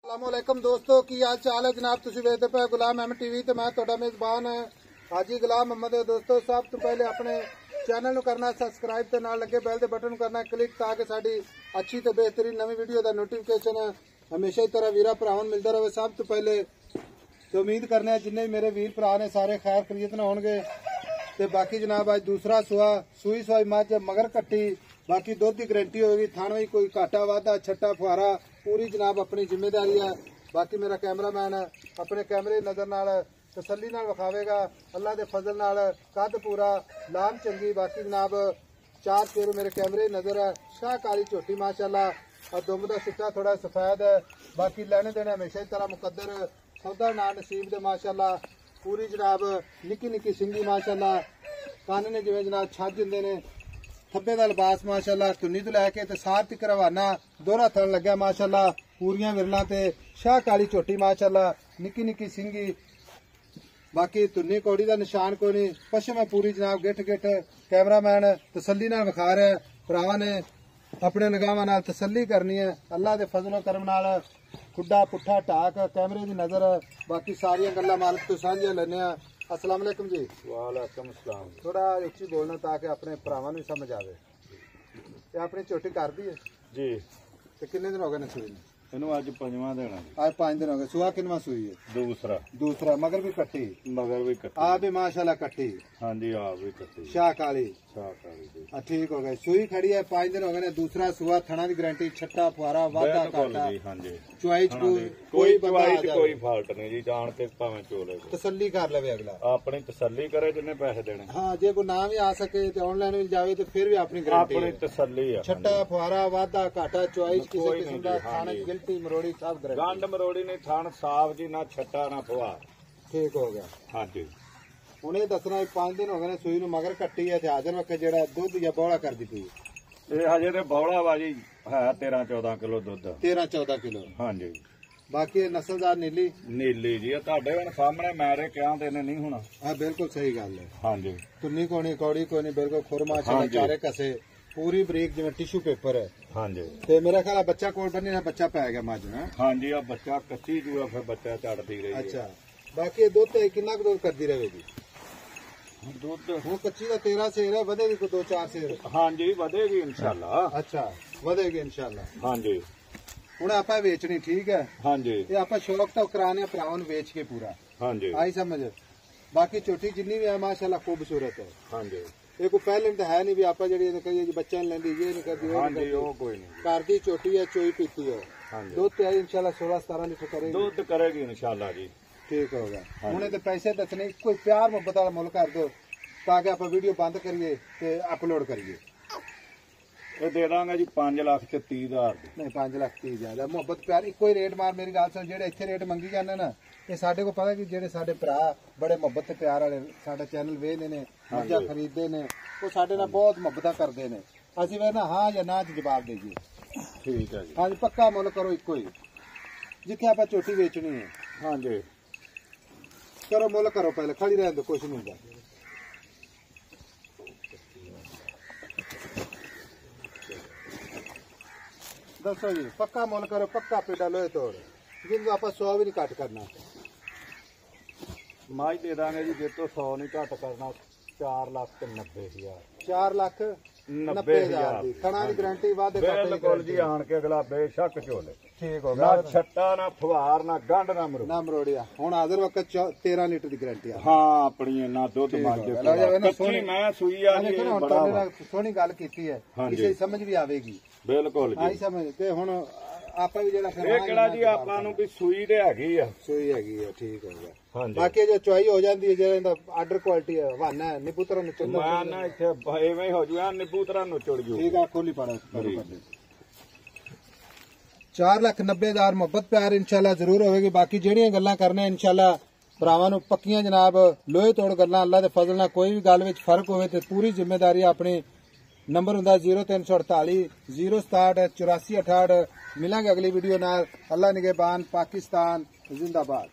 अस्सलामुअलैकुम दोस्तों की हाल चाल है जनाब। तुसीं वेखदे पे गुलाम अहमद टीवी ते मैं तुहाडा मेजबान है हाजी गुलाम अहमद। दोस्तों सब तो पहले अपने चैनल नूं करना सबसक्राइब ते नाल लगे बैल दे बटन नूं करना क्लिक ताकि साडी अच्छी ते बेहतरीन नवी वीडियो दा नोटिफिकेशन हमेशा ही तरह वीरा भरावां नूं मिलदा रहे। सब तो पहले तो उम्मीद करने जिन्ने मेरे वीर भरा ने सारे खैर खरीत ना होणगे। ते बाकी जनाब अज दूसरा सुआ सूई सुई मझ मगर कट्टी बाकी दुध की गारंटी होगी। थाना भी कोई घाटा वाधा छट्टा फुहारा पूरी जनाब अपनी जिम्मेदारी है। बाकी मेरा कैमरामैन अपने कैमरे नजर नाल तसल्ली नाल विखावेगा। अल्लाह के फजल नाल कद पूरा लाम चंगी। बाकी जनाब चार शेर मेरे कैमरे नजर है। शाह काली झोटी माशाल्लाह और दुम का सिक्का थोड़ा सफेद है। बाकी लेने देने हमेशा ही तरह मुकद्दर सौदा ना नसीब दे माशाल्लाह। पूरी जनाब निक्की निक्की सिंगी माशाल्लाह। कान ने जिवें जनाब छज हुंदे ने। थब्बे का लिबास माशाल्लाह धुनी तो लैके ते सार तक रवाना दोहरा थन लग्या माशाल्लाह। पूरियां विरलां ते शाह काली झोटी माशाल्लाह निक्की निक्की सिंगी। बाकी धुनी कौड़ी का निशान कोई नहीं। पश्चिम है पूरी जनाब गिठ गिठ कैमरामैन तसल्ली नाल विखा रहा है। भरावां ने अपने निगाहां नाल तसल्ली करनी है। अल्लाह के फजलो करम नाल खुड्डा पुट्ठा ढाक कैमरे की नजर। बाकी सारियां गल्लां मालिक तो साझियां लैने। अस्सलाम वालेकुम जी। वालेकुम सलाम। थोड़ा उच्ची बोलना ताकि अपने भरावां नूं समझ आवे। ये अपनी झोटी कर दी है जी। ते किन्ने दिन हो गए ने सूई ने? इनू अज पंजवां देना जी। आज 5 दिन हो गए। सुआ किनवा सूई है? दूसरा मगर भी कट्टी भी कट्टी आप भी माशाल्लाह कट्टी। हाँ जी आप भी कट्टी शाह काली जी। ठीक हो गए। सूई खड़ी है 5 दिन हो गए ने। दूसरा सुआ थना की गारंटी छट्टा फुहारा वाधा घाटा हाँ जी। चुआई कोई कोई फाल्ट नहीं जी। जान के भावें चोले तसल्ली कर लवे अगला अपनी तसल्ली करे जिन्ने पैसे देने। हाँ जे कोई ना भी आ सके तो ऑनलाइन भी जावे तो फिर भी अपनी गारंटी अपनी तसल्ली है। छट्टा फुहारा वाधा घाटा चुआई किसी किस्म का खाने गिलटी मरोड़ी सब गंड मरोड़ी नहीं थान साफ जी ना छट्टा ना फुहार ठीक हो गया। हाँ जी। हूं ये दसना 5 दिन हो गए ने सूई नूं मगर कट्टी है ते हाजर वक्त जेड़ा दुध या बौला करदी पई ये हजे ते बौला बाजी है 13-14 किलो दुध 13-14 किलो। हाँ जी। बाकी नस्लदार नीली जी ਤੁਹਾਡੇ ਹੁਣ ਸਾਹਮਣੇ ਮੈਰੇ ਕਿਹਾਂ ਦੇ ਨੇ ਨਹੀਂ ਹੋਣਾ। हाँ बिल्कुल सही गल है। हाँ जी। तुन्नी कोनी कौड़ी कोनी बिल्कुल खुरमा चारे कसे पूरी बरीक जिवें टिश्यू पेपर है। हाँ जी। ते मेरा ख्याल बच्चा कोल बन्नी ना बच्चा पै गया मज ना। हाँ जी आ बच्चा कच्ची जूआ फिर बच्चा चढ़ती रही। अच्छा बाकी दुध किन्ना कुछ दूध करती रहेगी? दुध हूं कच्ची का 13 सेर है वधेगी कोई 2-4 सेर। हाँ जी वधेगी इंशाल्लाह। अच्छा वधेगी इंशाल्लाह। हाँ जी। हूं आप वेचनी ठीक है। हाँ जी। ये आप शौक तो कराने भरावां वेच के पूरा। हाँ जी। आई समझ। बाकी छोटी जिन्नी भी है माशाल्लाह खूबसूरत है। हाँ जी। ये कोई पहले तो है नहीं भी आप कहिए बच्चा नहीं लेंदी ये नहीं करती। हाँ जी वो कोई नहीं। घर की छोटी है चोई पीती है। हाँ जी। दूध तैयारी इंशाल्लाह 16-17 लीटर करेगी। दूध करेगी इंशाल्लाह जी। ठीक होगा। हुणे तो पैसे दसने कोई प्यार मुहब्बत वाला मुल कर दो ताकि आप वीडियो बंद करिए ते अपलोड करिए। ये दे दांगा जी 5,30,000 नहीं 5,30,000 मुहब्बत प्यार इको ही रेट मार। मेरी गल सुन जेडे इत्थे रेट मंगी जाने ना ये साडे को पता कि जेडे साडे भरा बड़े मुहब्बत ते प्यार वाले साडा चैनल वेखदे ने मज्जां खरीददे ने वो साडे नाल बहुत मुहब्बत करदे ने। असीं वे ना हाँ या ना च जवाब देइए। ठीक है जी। हाँ जी पक्का मुल करो इको ही जिथे आप झोटी बेचनी है। हाँ जी करो मुल करो पहले खड़ी रहने दो कुछ नहीं होगा। दसो जी पक्का मुल करो पक्का पेड़ा लोहे तोड़ जिनको आप 100 भी नहीं घट करना। माई दे दांगे जी जे तो 100 नहीं घट करना 4,90,000 4,90,000 की थना की गारंटी वादे बिल्कुल जी। आन के अगला बेशक झोले ठीक हो ना गया। छट्टा ना फुहार ना गंढ ना मरोड़िया हुण हाजिर वक्त 13 लीटर की गारंटी है। हाँ अपनी ना दुध मज कच्ची मैं सूई आ सोहनी गल कीती है किसी समझ भी आवेगी। बिल्कुल आई समझ ते हुण आपा भी जेड़ा ਇਹ ਕਿਹੜਾ ਜੀ ਆਪਾਂ ਨੂੰ ਵੀ ਸੂਈ ਤੇ ਹੈਗੀ ਆ। ਸੂਈ ਹੈਗੀ ਆ ਠੀਕ ਹੋ ਗਿਆ। ਹਾਂਜੀ ਬਾਕੀ ਜੋ ਚੁਆਈ ਹੋ ਜਾਂਦੀ ਹੈ ਜਿਹੜਾ ਆਰਡਰ ਕੁਆਲਿਟੀ ਹੈ ਹਵਾਨਾ ਹੈ ਨਿਪੂਤਰਾ ਨੂੰ ਚੰਦਾ ਮੈਂ ਨਾ ਇੱਥੇ ਐਵੇਂ ਹੀ ਹੋ ਜੂਆ ਨਿਪੂਤਰਾ ਨੂੰ ਚੜ ਜੂ। ਠੀਕ ਆ ਖੋਲੀ ਪੜਾ 4,90,000 ਮੁਹੱਬਤ ਪਿਆਰ इंशाल्लाह ਜ਼ਰੂਰ ਹੋਵੇਗੀ। ਬਾਕੀ ਜਿਹੜੀਆਂ ਗੱਲਾਂ ਕਰਨੇ इंशाल्लाह ਭਰਾਵਾਂ ਨੂੰ ਪੱਕੀਆਂ ਜਨਾਬ ਲੋਹੇ ਤੋੜ ਗੱਲਾਂ ਅੱਲਾਹ ਦੇ ਫਜ਼ਲ ਨਾਲ ਕੋਈ ਵੀ ਗੱਲ ਵਿੱਚ ਫਰਕ ਹੋਵੇ ਤੇ ਪੂਰੀ ਜ਼ਿੰਮੇਵਾਰੀ ਆਪਣੀ। नंबर हुंदा 0348 067 8468। मिलांगे अगली वीडियो नाल। अल्लाह निगहबान पाकिस्तान जिंदाबाद।